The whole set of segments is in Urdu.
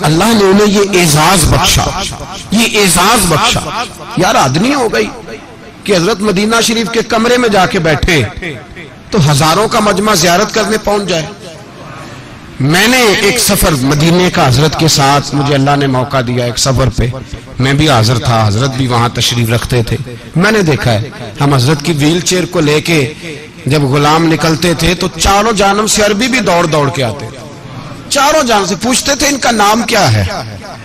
اللہ نے انہیں یہ اعزاز بخشا، یہ اعزاز بخشا. یار آدمی ہو گئی کہ حضرت مدینہ شریف کے کمرے میں جا کے بیٹھے تو ہزاروں کا مجمع زیارت کرنے پہنچ جائے. میں نے ایک سفر مدینے کا حضرت کے ساتھ، مجھے اللہ نے موقع دیا ایک سفر پہ، میں بھی حاضر تھا، حضرت بھی وہاں تشریف رکھتے تھے. میں نے دیکھا ہے ہم حضرت کی ویل چیئر کو لے کے جب غلام نکلتے تھے تو چاروں جانب سے عربی بھی دوڑ دوڑ کے آتے، چاروں جانب سے پوچھتے تھے ان کا نام کیا ہے.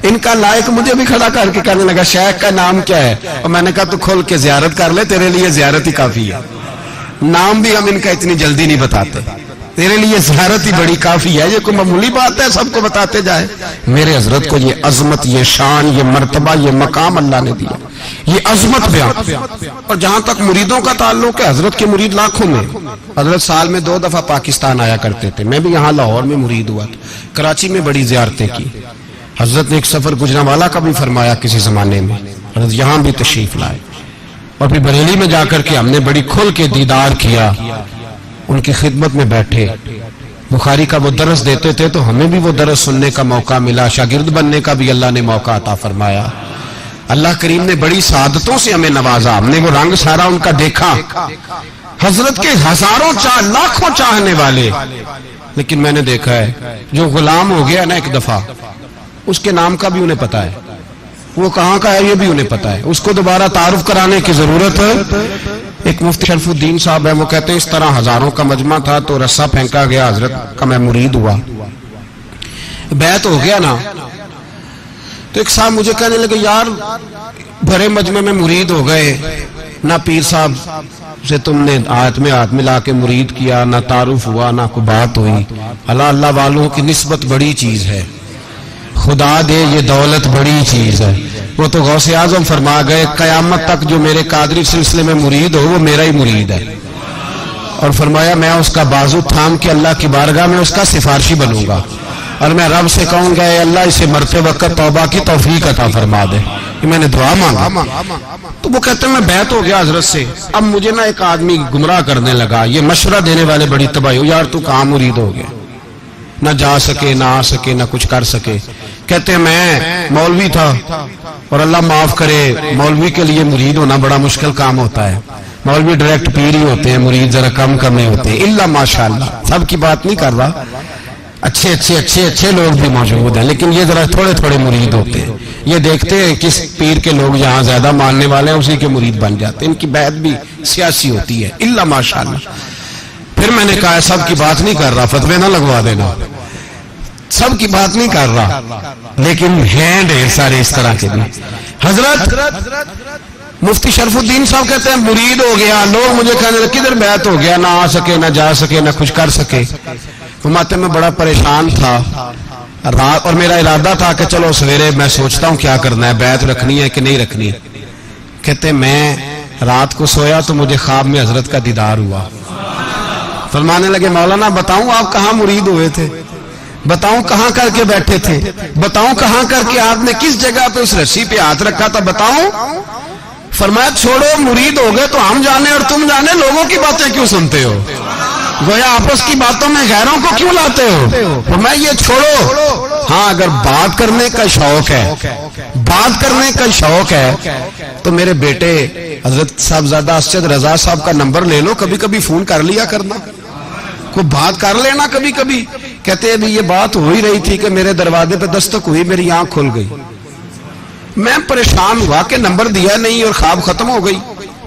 ان کا لائق مجھے بھی کھڑا کر کے کہنے لگا شیخ کا نام کیا ہے؟ اور میں نے کہا تو کھول کے زیارت کر لے، تیرے لیے زیارت ہی کافی ہے. نام بھی ہم ان کا اتنی جلدی نہیں بتاتے، تیرے لیے زیارت ہی بڑی کافی ہے. یہ کوئی معمولی بات ہے سب کو بتاتے جائے؟ میرے حضرت کو یہ عظمت، یہ شان، یہ مرتبہ، یہ مقام اللہ نے دیا، یہ عظمت بیان. اور جہاں تک مریدوں کا تعلق ہے، حضرت کے مرید لاکھوں میں. حضرت سال میں 2 دفعہ پاکستان آیا کرتے تھے. میں بھی یہاں لاہور میں مرید ہوا تھا، کراچی میں بڑی زیارتیں کی. حضرت نے ایک سفر گجرانوالہ کا بھی فرمایا کسی زمانے میں، حضرت یہاں بھی تشریف لائے. اور پھر بریلی میں جا کر کے ہم نے بڑی کھل کے دیدار کیا، ان کی خدمت میں بیٹھے. بخاری کا وہ درس دیتے تھے تو ہمیں بھی وہ درس سننے کا موقع ملا، شاگرد بننے کا بھی اللہ نے موقع عطا فرمایا. اللہ کریم نے بڑی سعادتوں سے ہمیں نوازا، ہم نے وہ رنگ سارا ان کا دیکھا. حضرت کے ہزاروں لاکھوں چاہنے والے. لیکن میں نے دیکھا ہے جو غلام ہو گیا نا ایک دفعہ، اس کے نام کا بھی انہیں پتا ہے، وہ کہاں کا ہے یہ بھی انہیں پتا ہے، اس کو دوبارہ تعارف کرانے کی ضرورت ہے. ایک مفتی شرف الدین صاحب ہے، وہ کہتے ہیں اس طرح ہزاروں کا مجمع تھا تو رسا پھینکا گیا، حضرت کا میں مرید ہوا، بیعت ہو گیا نا. تو ایک صاحب مجھے کہنے لگے یار بھرے مجمع میں مرید ہو گئے، نہ پیر صاحب سے تم نے ہاتھ میں ہاتھ ملا کے مرید کیا، نہ تعارف ہوا، نہ کوئی بات ہوئی. اللہ اللہ والوں کی نسبت بڑی چیز ہے، خدا دے یہ دولت بڑی چیز ہے. وہ تو غوث اعظم فرما گئے قیامت تک جو میرے قادری سلسلے میں مرید ہو وہ میرا ہی مرید ہے. اور فرمایا میں اس کا بازو تھام کے اللہ کی بارگاہ میں اس کا سفارشی بنوں گا، اور میں رب سے کہوں گا اے اللہ اسے مرتے وقت توبہ کی توفیق عطا فرما دے. کہ میں نے دعا مانگا. تو وہ کہتے ہیں میں بیعت ہو گیا حضرت سے. اب مجھے نا ایک آدمی گمراہ کرنے لگا، یہ مشورہ دینے والے بڑی تباہی ہو، یار تو کہاں مرید ہو گیا، نہ جا سکے نہ آ سکے نہ کچھ کر سکے. کہتے ہیں میں مولوی تھا، اور اللہ معاف کرے مولوی کے لیے مرید ہونا بڑا مشکل کام ہوتا ہے. مولوی ڈائریکٹ پیر ہی ہوتے ہیں، مرید ذرا کم کرنے ہوتے ہیں. اللہ ماشاءاللہ سب کی بات نہیں کر رہا، اچھے اچھے اچھے اچھے لوگ بھی موجود ہیں، لیکن یہ ذرا تھوڑے تھوڑے مرید ہوتے ہیں. یہ دیکھتے ہیں کس پیر کے لوگ یہاں زیادہ ماننے والے ہیں اسی کے مرید بن جاتے ہیں. ان کی بیعت بھی سیاسی ہوتی ہے. اللہ ماشاءاللہ. پھر میں نے کہا سب کی بات نہیں کر رہا، فتوے نہ لگوا دینا، سب کی بات نہیں کر رہا، لیکن ہیں ڈھیر سارے اس طرح کے بھی. حضرت مفتی شرف الدین صاحب کہتے ہیں مرید ہو گیا. لوگ مجھے کہنے لگے کدھر بیعت ہو گیا، نہ آ سکے نہ جا سکے نہ کچھ کر سکے. فرماتے میں بڑا پریشان تھا رات، اور میرا ارادہ تھا کہ چلو سویرے میں سوچتا ہوں کیا کرنا ہے، بیعت رکھنی ہے کہ نہیں رکھنی. کہتے میں رات کو سویا تو مجھے خواب میں حضرت کا دیدار ہوا. فرمانے لگے مولانا بتاؤں آپ کہاں مرید ہوئے تھے، بتاؤں کہاں کر کے بیٹھے تھے، بتاؤں کہاں کر کے آپ نے کس جگہ پہ اس رسی پہ ہاتھ رکھا تھا، بتاؤں. فرمایا چھوڑو مرید ہو گئے تو ہم جانے اور تم جانے، لوگوں کی باتیں کیوں سنتے ہو، گویا آپس کی باتوں میں غیروں کو کیوں لاتے ہو. فرمایا یہ چھوڑو. ہاں اگر بات کرنے کا شوق ہے، بات کرنے کا شوق ہے تو میرے بیٹے حضرت صاحبزادہ اسجد رضا صاحب کا نمبر لے لو، کبھی کبھی فون کر لیا کرنا، کوئی بات کر لینا کبھی کبھی. کہتے ہیں یہ بات ہو ہی رہی تھی کہ میرے دروازے پہ دستک ہوئی، میری آنکھ کھل گئی. میں پریشان ہوا کہ نمبر دیا نہیں اور خواب ختم ہو گئی.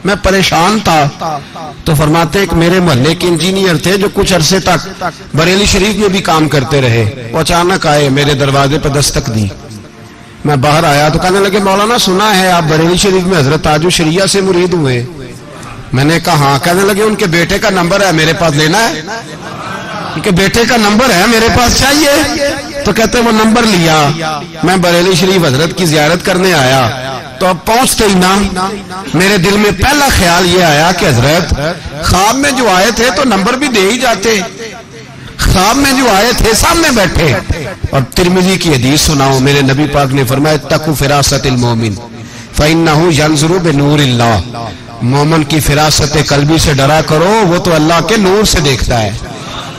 میں پریشان تھا. تو فرماتے ایک میرے محلے کے انجینئر تھے جو کچھ عرصے تک بریلی شریف میں بھی کام کرتے رہے، وہ اچانک آئے میرے دروازے پہ دستک دی. میں باہر آیا تو کہنے لگے مولانا سنا ہے آپ بریلی شریف میں حضرت تاج الشریعہ سے مرید ہوئے. میں نے کہا ہاں. کہنے لگے ان کے بیٹے کا نمبر ہے میرے پاس، لینا ہے؟ ان کے بیٹے کا نمبر ہے میرے پاس، چاہیے؟ تو کہتے ہیں وہ نمبر لیا. میں بریلی شریف حضرت کی زیارت کرنے آیا تو اب پہنچتے ہی نا میرے دل میں پہلا خیال یہ آیا کہ حضرت خواب میں جو آئے تھے تو نمبر بھی دے ہی جاتے، خواب میں جو آئے تھے سامنے بیٹھے. اور ترمذی کی حدیث سناؤ، میرے نبی پاک نے فرمایا اتقوا فراست المومن فإنه ينظر بنور اللہ. مومن کی فراست قلبی سے ڈرا کرو، وہ تو اللہ کے نور سے دیکھتا ہے.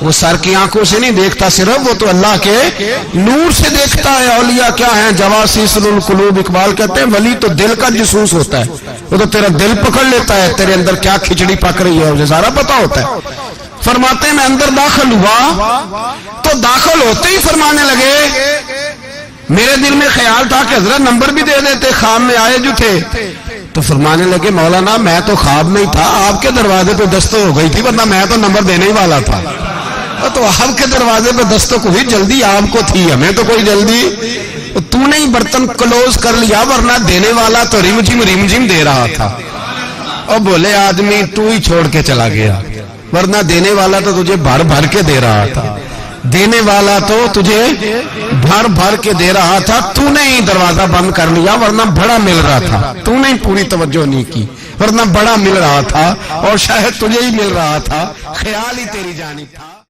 وہ سر کی آنکھوں سے نہیں دیکھتا صرف, وہ تو اللہ کے نور سے دیکھتا ہے. اولیاء کیا ہیں؟ جواسیس القلوب. اقبال کہتے ہیں ولی تو دل کا جاسوس ہوتا ہے, وہ تو تیرا دل پکڑ لیتا ہے, تیرے اندر کیا کھچڑی پک رہی ہے اسے سارا پتا ہوتا ہے. فرماتے ہیں میں اندر داخل ہوا تو داخل ہوتے ہی فرمانے لگے, میرے دل میں خیال تھا کہ حضرت نمبر بھی دے دیتے, خواب میں آئے جو تھے. تو فرمانے لگے مولانا میں تو خواب میں ہی تھا, آپ کے دروازے پہ دستک ہو گئی تھی, ورنہ میں تو نمبر دینے ہی والا تھا. تو آپ کے دروازے پہ دستک ہوئی, جلدی آپ کو تھی, ہمیں تو کوئی جلدی. تو نے ہی برتن کلوز کر لیا, ورنہ دینے والا تو رم جم دے رہا تھا. اور بولے آدمی تو ہی چھوڑ کے چلا گیا, ورنہ دینے والا تو تجھے بھر بھر کے دے رہا تھا, دینے والا تو تجھے بھر بھر کے دے رہا تھا. تو نے ہی دروازہ بند کر لیا, ورنہ بڑا مل رہا تھا. تو نے ہی پوری توجہ نہیں کی, ورنہ بڑا مل رہا تھا, اور شاید تجھے ہی مل رہا تھا, خیال ہی تیری جانب تھا.